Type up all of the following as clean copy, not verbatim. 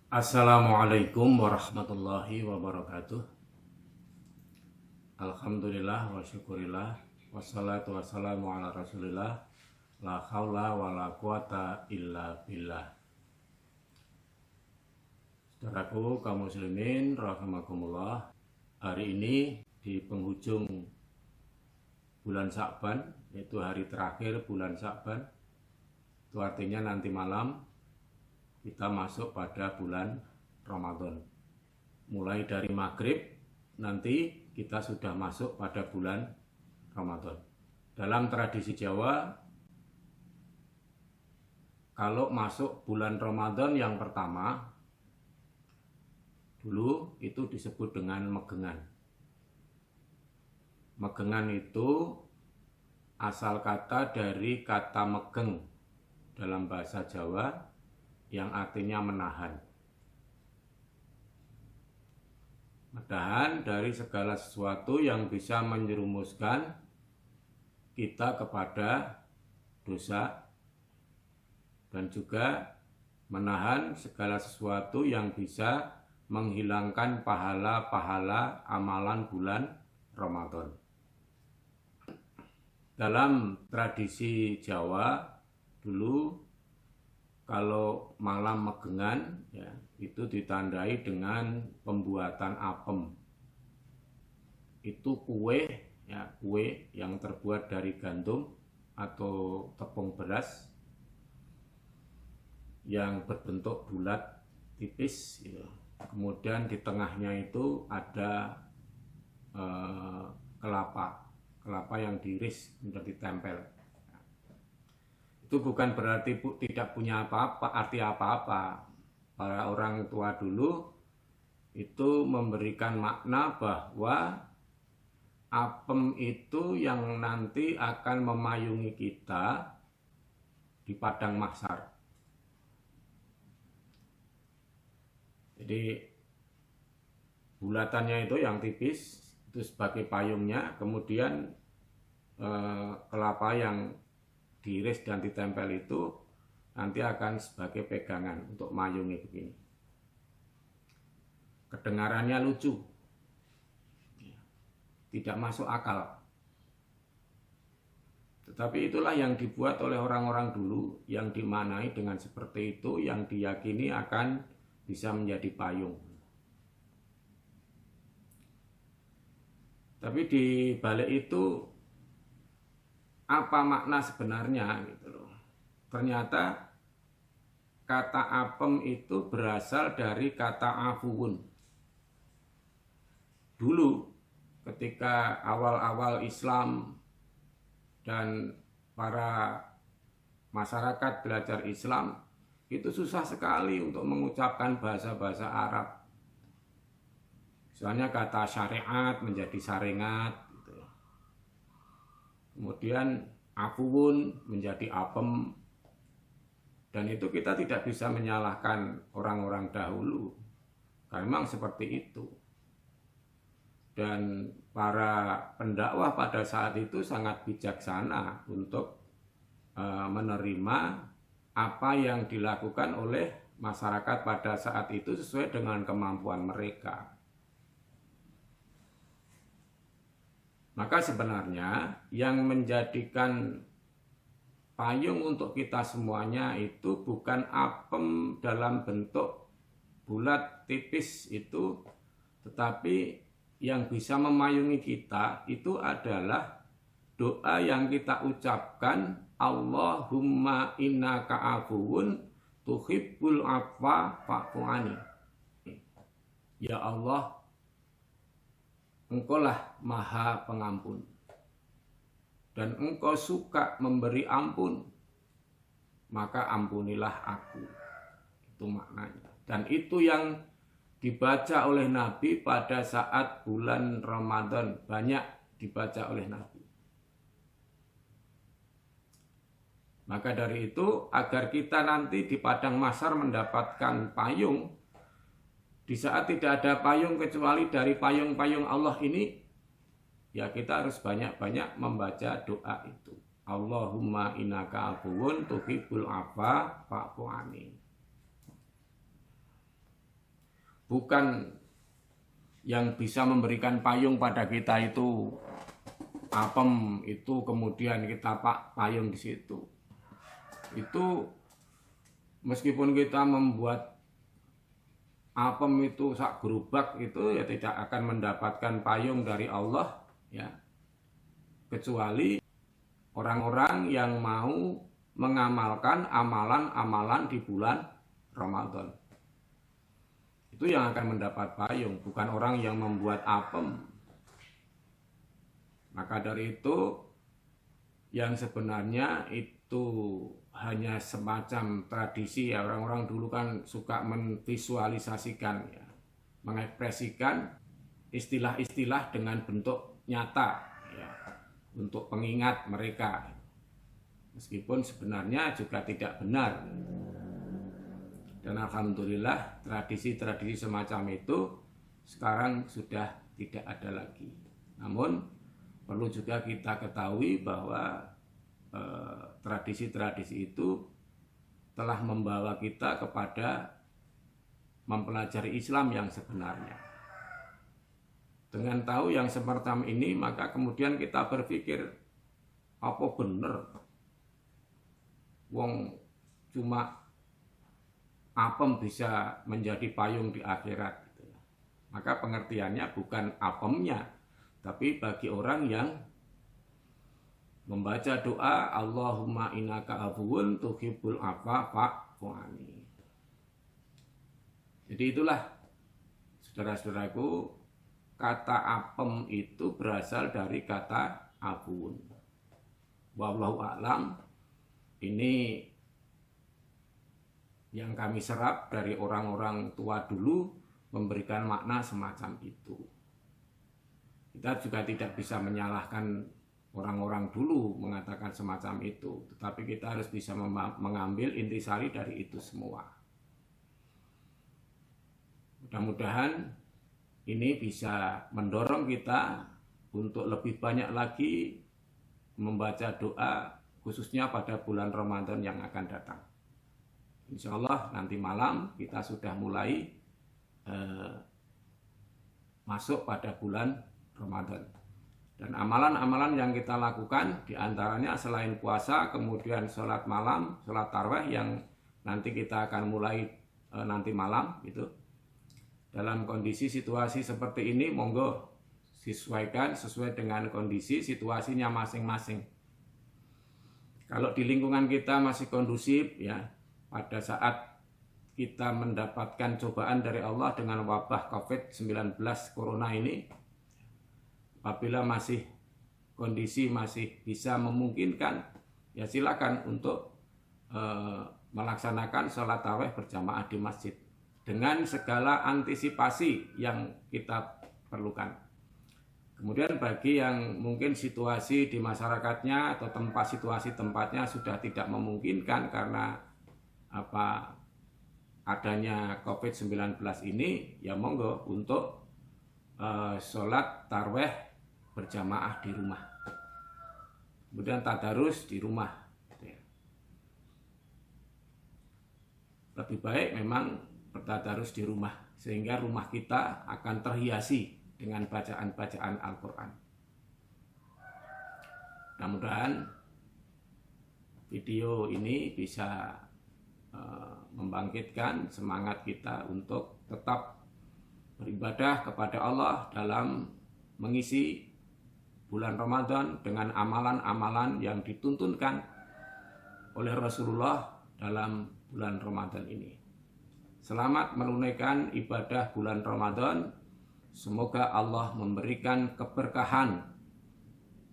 Assalamualaikum warahmatullahi wabarakatuh. Alhamdulillah wa syukurillah. Wassalatu wassalamu ala rasulillah. La haula wa la quwata illa billah. Saudaraku kaum muslimin rahimakumullah. Hari ini di penghujung bulan Sya'ban, yaitu hari terakhir bulan Sya'ban. Itu artinya nanti malam kita masuk pada bulan Ramadan. Mulai dari maghrib nanti kita sudah masuk pada bulan Ramadan. Dalam tradisi Jawa, kalau masuk bulan Ramadan yang pertama, dulu itu disebut dengan megengan. Megengan itu asal kata dari kata megeng dalam bahasa Jawa yang artinya menahan. Menahan dari segala sesuatu yang bisa menjerumuskan kita kepada dosa, dan juga menahan segala sesuatu yang bisa menghilangkan pahala-pahala amalan bulan Ramadan. Dalam tradisi Jawa dulu, kalau malam megengan ya, itu ditandai dengan pembuatan apem. Itu kue yang terbuat dari gandum atau tepung beras yang berbentuk bulat tipis gitu. Kemudian di tengahnya itu ada kelapa yang diiris kemudian ditempel. Itu bukan berarti tidak punya arti apa-apa. Para orang tua dulu itu memberikan makna bahwa apem itu yang nanti akan memayungi kita di padang mahsyar. Jadi bulatannya itu yang tipis itu sebagai payungnya, kemudian kelapa yang diiris dan ditempel itu nanti akan sebagai pegangan untuk mayungi begini. Kedengarannya lucu, tidak masuk akal, tetapi itulah yang dibuat oleh orang-orang dulu yang dimanai dengan seperti itu, yang diyakini akan bisa menjadi payung. Tapi di balik itu apa makna sebenarnya gitu loh. Ternyata kata apem itu berasal dari kata afuun. Dulu ketika awal-awal Islam dan para masyarakat belajar Islam, itu susah sekali untuk mengucapkan bahasa-bahasa Arab. Misalnya kata syariat menjadi saringat. Kemudian afuun menjadi apem, dan itu kita tidak bisa menyalahkan orang-orang dahulu, karena memang seperti itu. Dan para pendakwah pada saat itu sangat bijaksana untuk menerima apa yang dilakukan oleh masyarakat pada saat itu sesuai dengan kemampuan mereka. Maka sebenarnya yang menjadikan payung untuk kita semuanya itu bukan apem dalam bentuk bulat tipis itu, tetapi yang bisa memayungi kita itu adalah doa yang kita ucapkan, Allahumma innaka afuwun tuhibbul afwa fa'fu anni. Ya Allah, Engkaulah Maha Pengampun dan Engkau suka memberi ampun, maka ampunilah aku. Itu maknanya. Dan itu yang dibaca oleh Nabi pada saat bulan Ramadan, banyak dibaca oleh Nabi. Maka dari itu, agar kita nanti di padang mahsyar mendapatkan payung, di saat tidak ada payung kecuali dari payung-payung Allah ini, ya kita harus banyak-banyak membaca doa itu. Allahumma innaka afuwun tuhibbul afwa fa'fu anni. bukan yang bisa memberikan payung pada kita itu apem itu kemudian kita payung di situ. Itu meskipun kita membuat apem itu sak gerobak itu ya tidak akan mendapatkan payung dari Allah ya, kecuali orang-orang yang mau mengamalkan amalan-amalan di bulan Ramadan. Itu yang akan mendapat payung, bukan orang yang membuat apem. Maka dari itu yang sebenarnya itu hanya semacam tradisi ya, orang-orang dulu kan suka memvisualisasikan ya, mengekspresikan istilah-istilah dengan bentuk nyata ya, untuk pengingat mereka. Meskipun sebenarnya juga tidak benar. Dan alhamdulillah tradisi-tradisi semacam itu sekarang sudah tidak ada lagi. Namun perlu juga kita ketahui bahwa tradisi-tradisi itu telah membawa kita kepada mempelajari Islam yang sebenarnya. Dengan tahu yang semacam ini, maka kemudian kita berpikir, apa bener wong cuma apem bisa menjadi payung di akhirat. Maka pengertiannya bukan apemnya, tapi bagi orang yang membaca doa Allahumma innaka afuwun tuhibbul afwa fa'fu anni. Jadi itulah saudara-saudaraku, kata apem itu berasal dari kata afuwun. Wallahu a'lam. Ini yang kami serap dari orang-orang tua dulu memberikan makna semacam itu. Kita juga tidak bisa menyalahkan orang-orang dulu mengatakan semacam itu, tetapi kita harus bisa mengambil intisari dari itu semua. Mudah-mudahan ini bisa mendorong kita untuk lebih banyak lagi membaca doa, khususnya pada bulan Ramadan yang akan datang. Insya Allah nanti malam kita sudah mulai masuk pada bulan Ramadan. Dan amalan-amalan yang kita lakukan diantaranya selain puasa, kemudian sholat malam, sholat tarawih yang nanti kita akan mulai nanti malam gitu. Dalam kondisi situasi seperti ini, monggo disesuaikan sesuai dengan kondisi situasinya masing-masing. Kalau di lingkungan kita masih kondusif ya, pada saat kita mendapatkan cobaan dari Allah dengan wabah COVID-19 Corona ini, apabila masih kondisi masih bisa memungkinkan, ya silakan untuk melaksanakan sholat tarawih berjamaah di masjid dengan segala antisipasi yang kita perlukan. Kemudian bagi yang mungkin situasi di masyarakatnya atau situasi tempatnya sudah tidak memungkinkan karena adanya COVID-19 ini, ya monggo untuk sholat tarawih berjamaah di rumah. Kemudian tadarus di rumah. Lebih baik memang bertadarus di rumah, sehingga rumah kita akan terhiasi dengan bacaan-bacaan Al-Quran. Mudah-mudahan video ini bisa membangkitkan semangat kita untuk tetap beribadah kepada Allah dalam mengisi bulan Ramadan dengan amalan-amalan yang dituntunkan oleh Rasulullah dalam bulan Ramadan ini. Selamat menunaikan ibadah bulan Ramadan. Semoga Allah memberikan keberkahan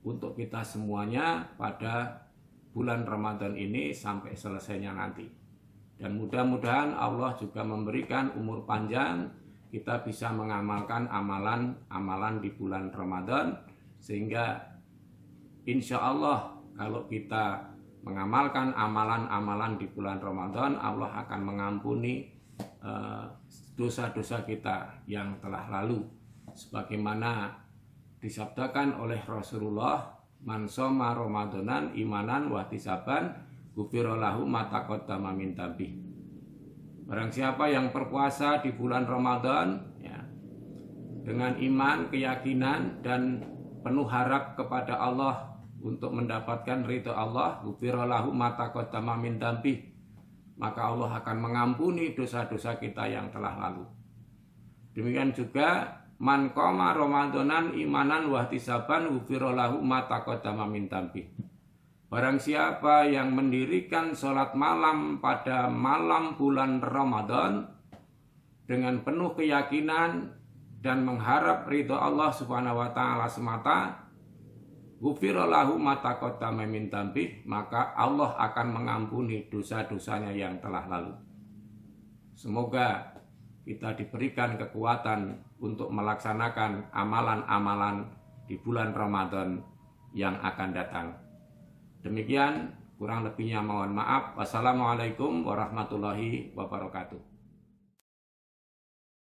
untuk kita semuanya pada bulan Ramadan ini sampai selesainya nanti. Dan mudah-mudahan Allah juga memberikan umur panjang, kita bisa mengamalkan amalan-amalan di bulan Ramadan, sehingga insya Allah kalau kita mengamalkan amalan-amalan di bulan Ramadan, Allah akan mengampuni dosa-dosa kita yang telah lalu. Sebagaimana disabdakan oleh Rasulullah, man shoma Ramadanan imanan wa ihtisaban ghufira lahu ma taqaddama min dzambi. Barang siapa yang berpuasa di bulan Ramadan ya, dengan iman, keyakinan dan penuh harap kepada Allah untuk mendapatkan ridho Allah, ghufira lahu ma taqaddama min dzambi, maka Allah akan mengampuni dosa-dosa kita yang telah lalu. Demikian juga man qama ramadanan imanan wa ihtisaban ghufira lahu ma taqaddama min dzambi. Barang siapa yang mendirikan sholat malam pada malam bulan Ramadan dengan penuh keyakinan dan mengharap ridho Allah Subhanahu wa taala semata, ghufira lahu ma taqaddama min dzambi, maka Allah akan mengampuni dosa-dosanya yang telah lalu. Semoga kita diberikan kekuatan untuk melaksanakan amalan-amalan di bulan Ramadan yang akan datang. Demikian, kurang lebihnya mohon maaf. Wassalamualaikum warahmatullahi wabarakatuh.